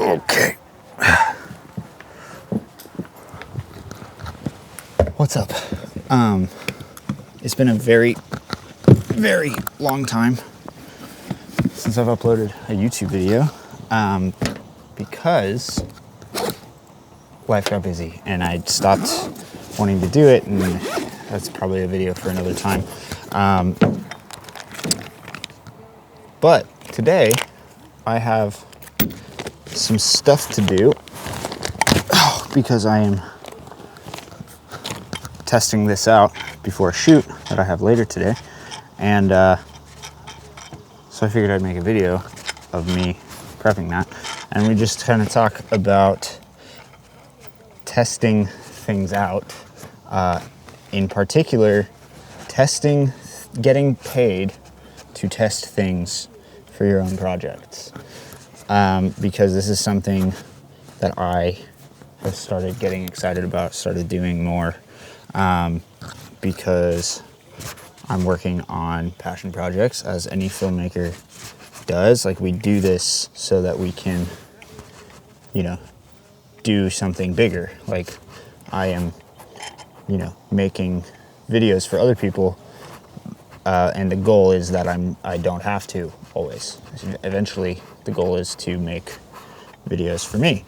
Okay. What's up? It's been a very, very long time since I've uploaded a YouTube video, because life got busy and I stopped wanting to do it, and that's probably a video for another time. But today I have some stuff to do because I am testing this out before a shoot that I have later today, and so I figured I'd make a video of me prepping that, and we just kind of talk about testing things out, in particular getting paid to test things for your own projects, because this is something that I have started getting excited about, started doing more, because I'm working on passion projects, as any filmmaker does. Like, we do this so that we can, do something bigger. Like, I am, making videos for other people, and the goal is that I don't have to always. Eventually, the goal is to make videos for me,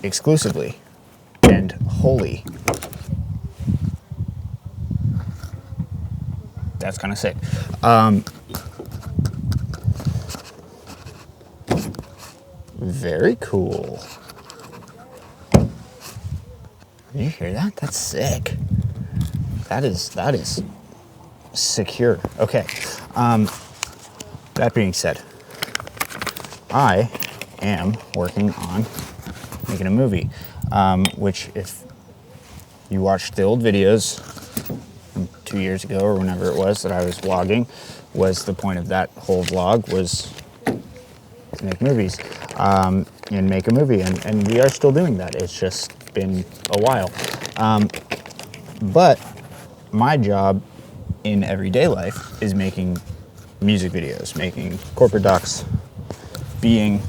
exclusively and wholly. That's kind of sick. Very cool. Did you hear that? That's sick. That is secure. Okay. That being said, I am working on making a movie, which, if you watched the old videos from 2 years ago or whenever it was that I was vlogging, was the point of that whole vlog was to make movies, and make a movie, and we are still doing that. It's just been a while, but my job in everyday life is making music videos, making corporate docs, being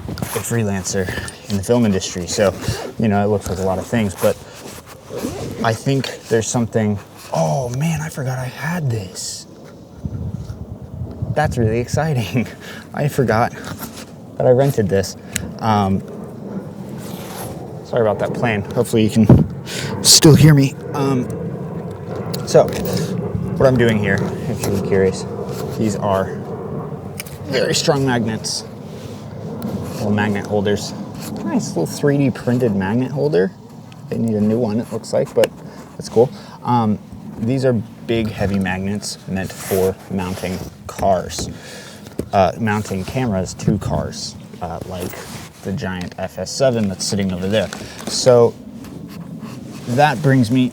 a freelancer in the film industry. So, it looks like a lot of things, but I think there's something. Oh man, I forgot I had this. That's really exciting. I forgot that I rented this. Sorry about that plane. Hopefully you can still hear me. So, what I'm doing here, if you're curious, these are very strong magnets. Little magnet holders. Nice little 3D printed magnet holder. They need a new one, it looks like, but that's cool. These are big, heavy magnets meant for mounting cars. Mounting cameras to cars, like the giant FS7 that's sitting over there. So that brings me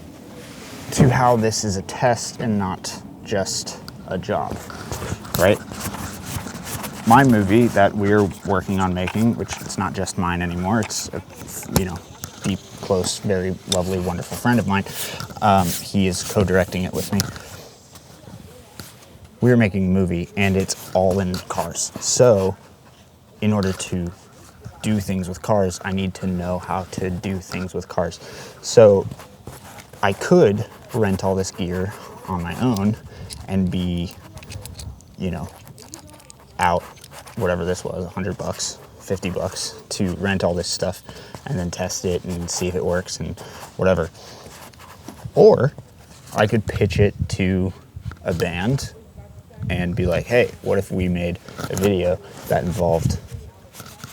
to how this is a test and not just a job, right? My movie that we're working on making, which it's not just mine anymore, it's a, deep, close, very lovely, wonderful friend of mine. He is co-directing it with me. We're making a movie, and it's all in cars. So, in order to do things with cars, I need to know how to do things with cars. So, I could rent all this gear on my own and be, out whatever this was, $100, $50 to rent all this stuff and then test it and see if it works and whatever. Or I could pitch it to a band and be like, hey, what if we made a video that involved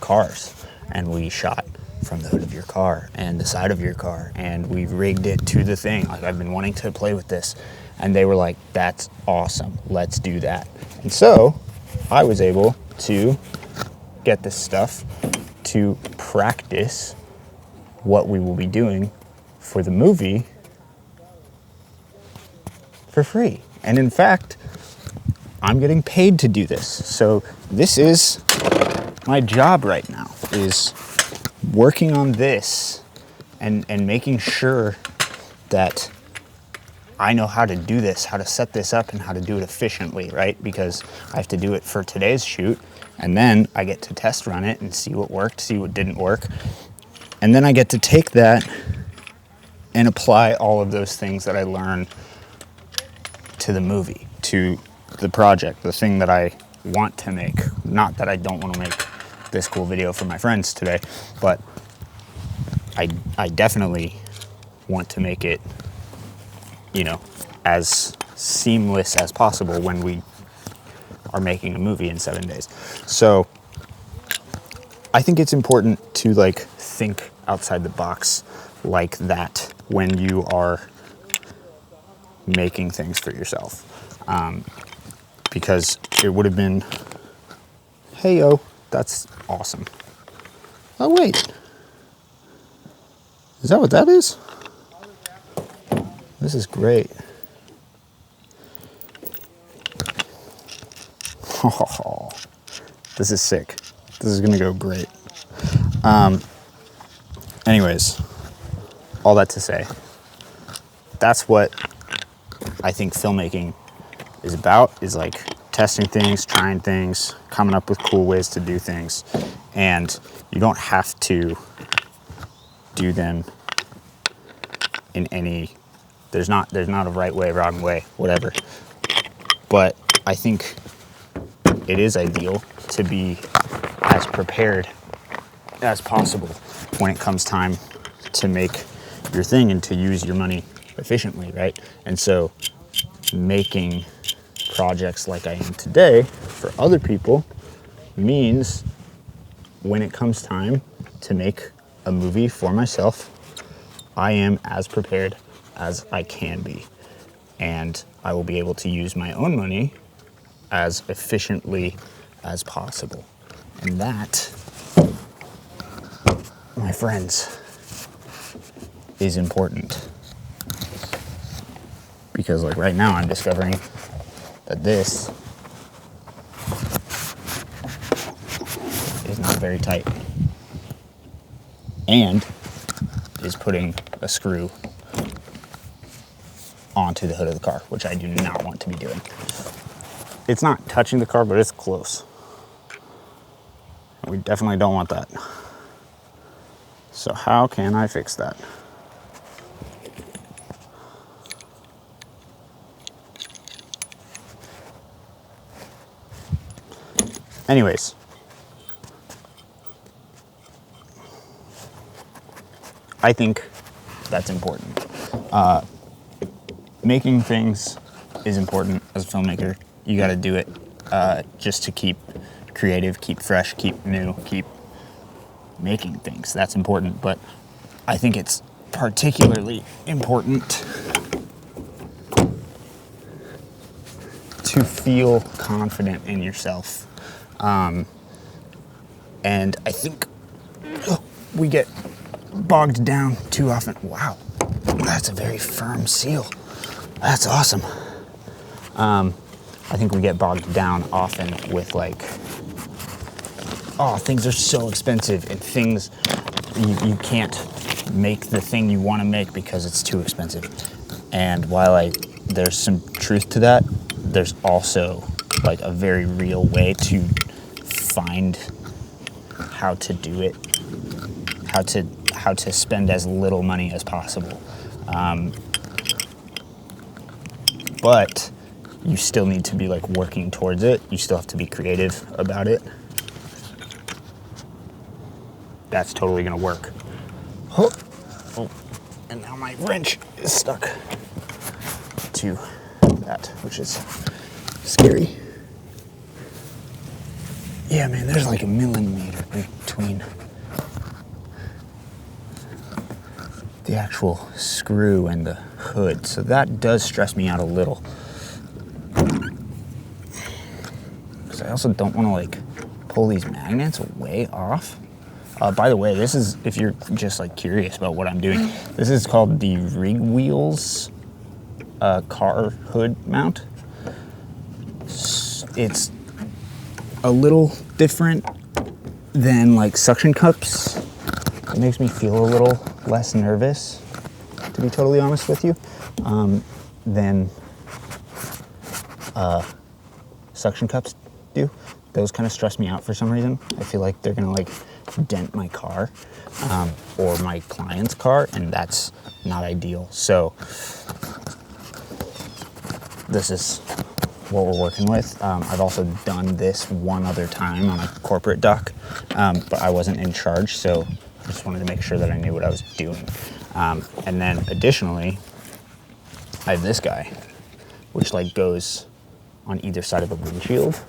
cars, and we shot from the hood of your car and the side of your car, and we rigged it to the thing. Like, I've been wanting to play with this. And they were like, that's awesome, let's do that. And so I was able to get this stuff to practice what we will be doing for the movie for free. And in fact, I'm getting paid to do this. So this is my job right now, is working on this and making sure that I know how to do this, how to set this up, and how to do it efficiently, right? Because I have to do it for today's shoot, and then I get to test run it and see what worked, see what didn't work. And then I get to take that and apply all of those things that I learned to the movie, to the project, the thing that I want to make. Not that I don't want to make this cool video for my friends today, but I definitely want to make it, you know, as seamless as possible when we are making a movie in 7 days. So I think it's important to like think outside the box like that when you are making things for yourself. Because it would have been, hey yo, that's awesome. Oh wait, is that what that is? This is great. Oh, this is sick. This is gonna go great. Anyways, all that to say, that's what I think filmmaking is about, is like testing things, trying things, coming up with cool ways to do things. And you don't have to do them in any, there's not a right way, wrong way, whatever. But I think it is ideal to be as prepared as possible when it comes time to make your thing and to use your money efficiently, right? And so making projects like I am today for other people means when it comes time to make a movie for myself, I am as prepared as I can be. And I will be able to use my own money as efficiently as possible. And that, my friends, is important. Because like right now I'm discovering that this is not very tight and is putting a screw onto the hood of the car, which I do not want to be doing. It's not touching the car, but it's close. We definitely don't want that. So how can I fix that? Anyways, I think that's important. Making things is important as a filmmaker. You got to do it just to keep creative, keep fresh, keep new, keep making things. That's important. But I think it's particularly important to feel confident in yourself. And I think we get bogged down too often. Wow, that's a very firm seal. That's awesome. I think we get bogged down often with like, oh, things are so expensive and things, you can't make the thing you want to make because it's too expensive. And while there's some truth to that, there's also like a very real way to find how to do it, how to spend as little money as possible. But you still need to be like working towards it. You still have to be creative about it. That's totally gonna work. Oh, and now my wrench is stuck to that, which is scary. Yeah, man, there's like a millimeter between the actual screw and the hood, so that does stress me out a little. Because I also don't want to like pull these magnets way off. By the way, this is, if you're just like curious about what I'm doing, this is called the Rig Wheels car hood mount. It's a little different than like suction cups. It makes me feel a little less nervous, to be totally honest with you. than suction cups do. Those kind of stress me out for some reason. I feel like they're gonna like dent my car or my client's car, and that's not ideal. So this is what we're working with. I've also done this one other time on a corporate dock, but I wasn't in charge, so I just wanted to make sure that I knew what I was doing. And then additionally, I have this guy, which like goes on either side of the windshield,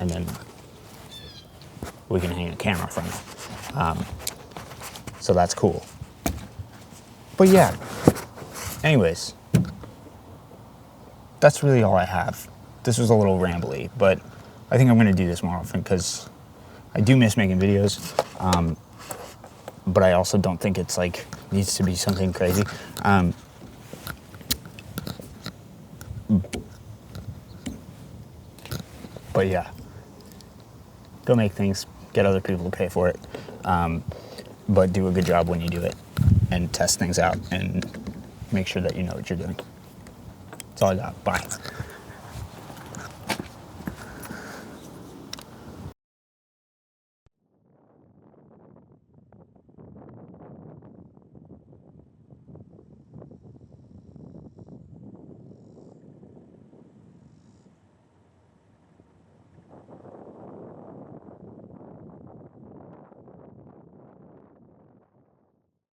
and then we can hang a camera from it. So that's cool. But yeah, anyways, that's really all I have. This was a little rambly, but I think I'm gonna do this more often because I do miss making videos. But I also don't think it's like needs to be something crazy. But yeah, go make things, get other people to pay for it, but do a good job when you do it and test things out and make sure that you know what you're doing. That's all I got. Bye.